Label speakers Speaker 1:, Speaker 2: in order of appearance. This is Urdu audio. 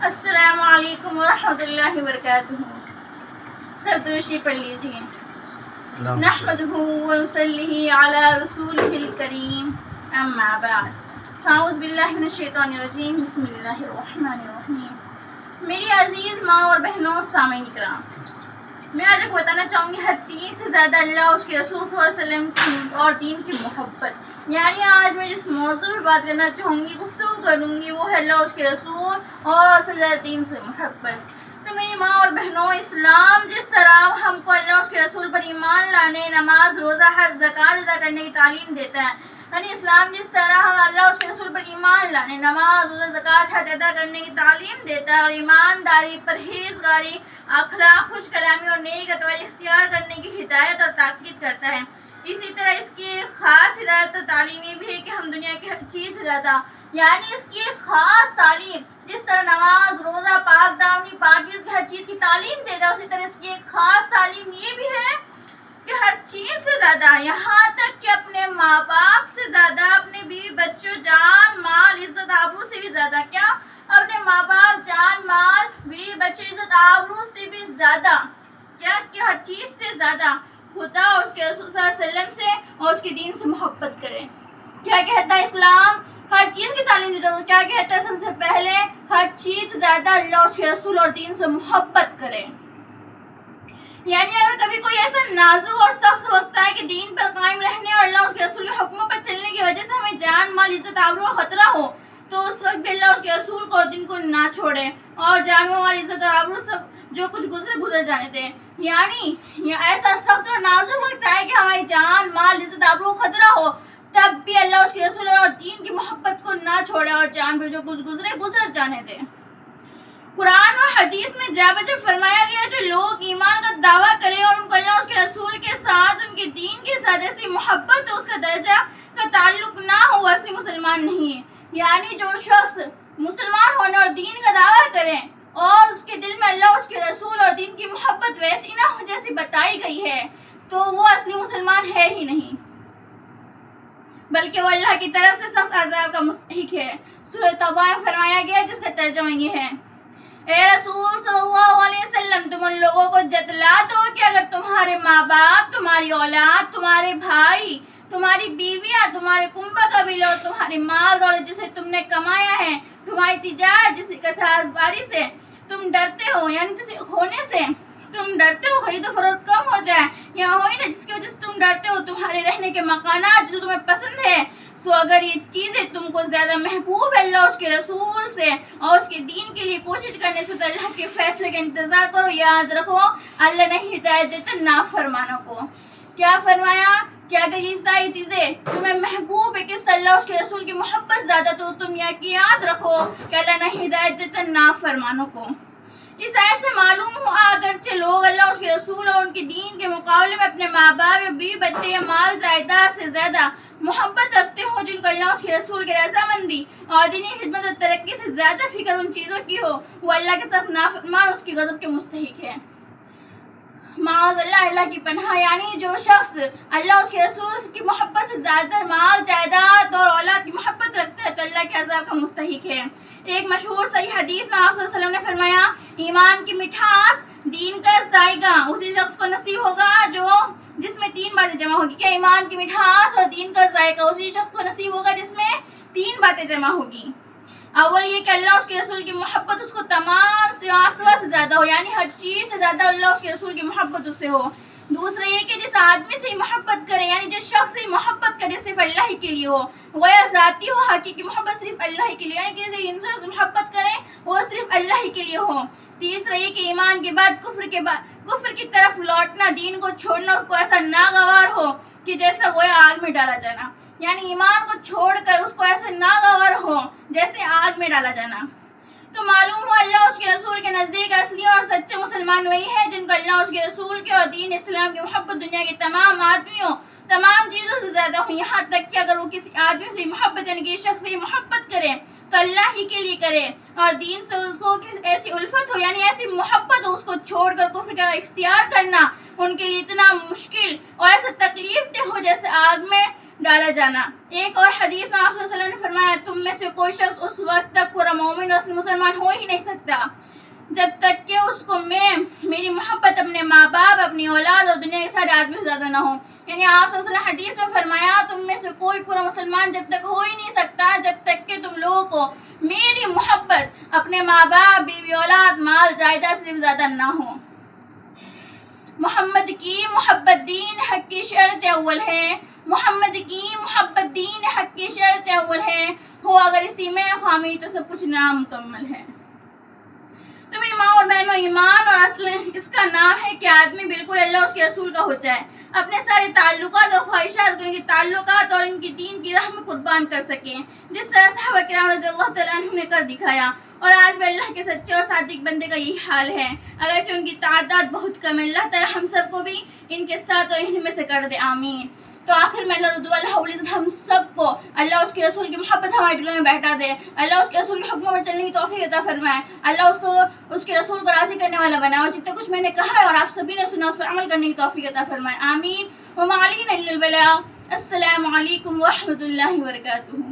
Speaker 1: السلام علیکم ورحمۃ اللہ وبرکاتہ. سب درشی پڑھ لیجیے. نحمده ونصلی علی رسولہ الکریم اما بعد اعوذ باللہ من الشیطان الرجیم بسم اللہ الرحمن الرحیم. میری عزیز ماں اور بہنوں، سامعین کرام، میں آج آپ کو بتانا چاہوں گی ہر چیز سے زیادہ اللہ اور اس کے رسول صلی اللہ علیہ وسلم کی اور دین کی محبت. یعنی آج میں جس موضوع پر بات کرنا چاہوں گی، گفتگو کروں گی، وہ ہے اللہ اور اس کے رسول اور سب سے زیادہ دین سے محبت. تو میری ماں اور بہنوں، اسلام جس طرح ہم کو اللہ اور اس کے رسول پر ایمان لانے، نماز، روزہ، حج، زکوٰۃ ادا کرنے کی تعلیم دیتا ہے، یعنی اسلام جس طرح ہم اللہ اور اس کے رسول پر ایمان لانے، نماز، روزہ، زکوٰۃ، حج ادا کرنے کی تعلیم دیتا ہے اور ایمانداری، پرہیزگاری، اخلاق، خوش کلامی اور نیک اتواری اختیار کرنے کی ہدایت اور تاکید کرتا ہے، اسی طرح اس کی ایک خاص ہدایت اور تعلیم یہ بھی ہے کہ ہم دنیا کی ہر چیز سے زیادہ، یعنی اس کی ایک خاص تعلیم جس طرح نماز، روزہ، پاک دامنی، پاکیزگی کی ہر چیز کی تعلیم دیتا ہے، اسی طرح اس کی ایک خاص تعلیم یہ بھی ہے کہ ہر چیز سے زیادہ، یہاں تک کہ اپنے ماں باپ سے زیادہ، اپنے بیوی بچوں، جان مال، عزت آبرو سے بھی زیادہ، کیا اپنے ماں باپ، جان مال، بیوی بچوں، عزت آبرو سے بھی زیادہ، کیا کہ ہر چیز سے زیادہ خدا اور اس کے رسول صلی اللہ علیہ وسلم سے اور اس کے دین سے محبت کریں. کیا کہتا ہے اسلام؟ ہر چیز کی تعلیم دیتا ہے. کیا کہتا ہے؟ سب سے پہلے ہر چیز سے زیادہ اللہ اور اس کے رسول اور دین سے محبت کریں. یعنی اگر کبھی کوئی ایسا نازک اور سخت وقت آئے کہ دین پر قائم رہنے اور اللہ اور اس کے رسول کے حکموں پر چلنے کی وجہ سے ہمیں جان مال، عزت آبرو اور خطرہ ہو، تو اس وقت بھی اللہ اور اس کے رسول کو اور دین کو نہ چھوڑے اور جان مال، عزت اور آبرو سب جو کچھ گزر جانے دیں. یعنی ایسا سخت اور نازک وقت آئے کہ ہماری جان مال، عزت آبرو خطرہ ہو، تب بھی اللہ اور اس کے رسول اور دین کی محبت کو نہ چھوڑے اور جان پر جو کچھ گزر جانے دیں. قرآن اور حدیث میں جا بجا فرمایا گیا جو لوگ ایمان کا دعویٰ کرے اور ان کو اللہ اور اس کے رسول کے ساتھ، ان کے دین کے ساتھ ایسی محبت ہو، اس کا درجہ کا تعلق نہ ہو، وہ اصلی مسلمان نہیں ہے. یعنی جو شخص مسلمان ہونے اور دین کا دعویٰ کرے اور اس کے دل میں اللہ اور اس کے رسول اور دین کی محبت ویسی نہ ہو جیسی بتائی گئی ہے، تو وہ اصلی مسلمان ہے ہی نہیں، بلکہ وہ اللہ کی طرف سے سخت عذاب کا مستحق ہے. سورہ توبہ میں فرمایا گیا جس کا ترجمہ یہ ہے: اے رسول صلی اللہ علیہ وسلم، تم ان لوگوں کو جتلا دو کہ اگر تمہارے ماں باپ، تمہاری اولاد، تمہارے بھائی، تمہاری بیویاں، تمہارے کنبہ قبیلہ اور تمہاری مال دولت جسے تم نے کمایا ہے، تمہاری تجارت جس کی کسبگاری سے تم ڈرتے ہو، یعنی جسے ہونے سے تم ڈرتے ہو، خرید و فروخت کم ہو جائے، یا ہوئی نا جس کی وجہ سے تم ڈرتے ہو، تمہارے رہنے کے مکانات جو تمہیں پسند ہے، سو اگر یہ چیزیں تم کو زیادہ محبوب ہے اللہ اس کے رسول سے اور اس کے دین کے لیے کوشش کرنے سے، تو اللہ کے فیصلے کا انتظار کرو. یاد رکھو اللہ نہیں ہدایت دیتا نافرمانوں کو. کیا فرمایا کہ اگر یہ ساری چیزیں تمہیں محبوب ہے، کس اللہ اس کے رسول کی محبت زیادہ، تو تم یاد رکھو کہ اللہ نہیں ہدایت دیتا نافرمانوں کو. اس آیت سے معلوم ہوا اگرچہ لوگ اللہ اس کے رسول اور ان کے دین کے مقابلے میں اپنے ماں باپ یا بیوی بچے یا مال جائیداد سے زیادہ محبت رکھتے ہو، جن کو اللہ اس کے رسول کی رضامندی اور دینی خدمت اور ترقی سے زیادہ فکر ان چیزوں کی ہو، وہ اللہ کے ساتھ نافرمان اس کی غضب کے مستحق ہے. معاذ اللہ کی پناہ. یعنی جو شخص اللہ اس کے رسول کی محبت سے زیادہ مال جائیداد اور اولاد کی محبت رکھتا ہے، تو اللہ کے عذاب کا مستحق ہے. ایک مشہور صحیح حدیث میں آپ صلی اللہ علیہ وسلم نے فرمایا: ایمان کی مٹھاس، دین کا ذائقہ اسی شخص کو نصیب ہوگا جس میں تین باتیں جمع ہوگی. کیا ایمان کی مٹھاس اور دین کا ذائقہ اسی شخص کو نصیب ہوگا جس میں تین باتیں جمع ہوگی. اول یہ کہ اللہ اس کے رسول کی محبت اس کو تمام سوا سے زیادہ ہو، یعنی ہر چیز سے زیادہ اللہ اس کے رسول کی محبت اس سے ہو. دوسرا یہ کہ جس آدمی سے محبت کرے، یعنی جس شخص سے محبت کرے صرف اللہ ہی کے لیے ہو، غیر ذاتی ہو، حقیقی محبت صرف اللہ ہی کے لیے، یعنی کسی انسان سے محبت کرے وہ صرف اللہ ہی کے لیے ہو. تیسرا یہ کہ ایمان کے بعد کفر کی طرف لوٹنا، دین کو چھوڑنا اس کو ایسا ناگوار ہو کہ جیسا گویا آگ میں ڈالا جانا، یعنی ایمان کو چھوڑ کر اس کو ایسا ناگوار ہو جیسے آگ میں ڈالا جانا. تو معلوم ہو اللہ اس کے رسول کے نزدیک اصلی اور سچے مسلمان وہی ہے جن کو اللہ اس کے رسول کے اور دین اسلام کی محبت دنیا کے تمام آدمیوں، تمام چیزوں سے زیادہ ہو. یہاں تک کہ اگر وہ کسی آدمی سے محبت، یعنی کہ شخص سے محبت کرے تو اللہ ہی کے لیے کرے، اور دین سے اس کو ایسی الفت ہو، یعنی ایسی محبت ہو اس کو چھوڑ کر کفر کا اختیار کرنا ان کے لیے اتنا مشکل اور ایسا تکلیف دہ ہو جیسے آگ میں ڈالا جانا۔ ایک اور حدیث میں آپ صلی اللہ علیہ وسلم نے فرمایا تم میں سے کوئی شخص اس وقت تک پورا مومن اور مسلمان ہو ہی نہیں سکتا جب تک کہ اس کو میری محبت اپنے ماں باپ، اپنی اولاد اور دنیا کے سارے آدمی سے زیادہ نہ ہو۔ یعنی آپ صلی اللہ علیہ وسلم حدیث میں فرمایا تم میں سے کوئی پورا مسلمان جب تک ہو ہی نہیں سکتا جب تک کہ تم لوگوں کو میری محبت اپنے ماں باپ، بیوی اولاد، مال جائیداد سے زیادہ نہ ہو۔ محمد کی محبت دین حق کی شرط اول ہے، محمد کی محبت دین حق کی شرط اول ہے، ہو اگر اسی میں خامی تو سب کچھ نامکمل ہے۔ تو میری ماں اور بہنوں، ایمان اور اصل اس کا نام ہے کہ آدمی بالکل اللہ اور اس کے رسول کا ہو جائے، اپنے سارے تعلقات اور خواہشات کو ان کے تعلقات اور ان کی دین کی راہ میں قربان کر سکیں، جس طرح صحابہ کرام رضی اللہ تعالیٰ عنہ نے کر دکھایا۔ اور آج بھی اللہ کے سچے اور صادق بندے کا یہی حال ہے، اگرچہ ان کی تعداد بہت کم ہے۔ اللہ تعالیٰ ہم سب کو بھی ان کے ساتھ اور ان میں سے کر دے، آمین۔ تو آخر میں اللہ رب العزت ہم سب کو اللہ اس کے رسول کی محبت ہمارے دلوں میں بیٹھا دے، اللہ اس کے رسول کے حکموں پر چلنے کی توفیق عطا فرمائے، اللہ اس کے رسول کو راضی کرنے والا بنائے، اور جتنا کچھ میں نے کہا ہے اور آپ سبھی نے سنا اس پر عمل کرنے کی توفیق عطا فرمائے، آمین۔ وما علینا الا البلاغ۔ السلام علیکم ورحمۃ اللہ وبرکاتہ۔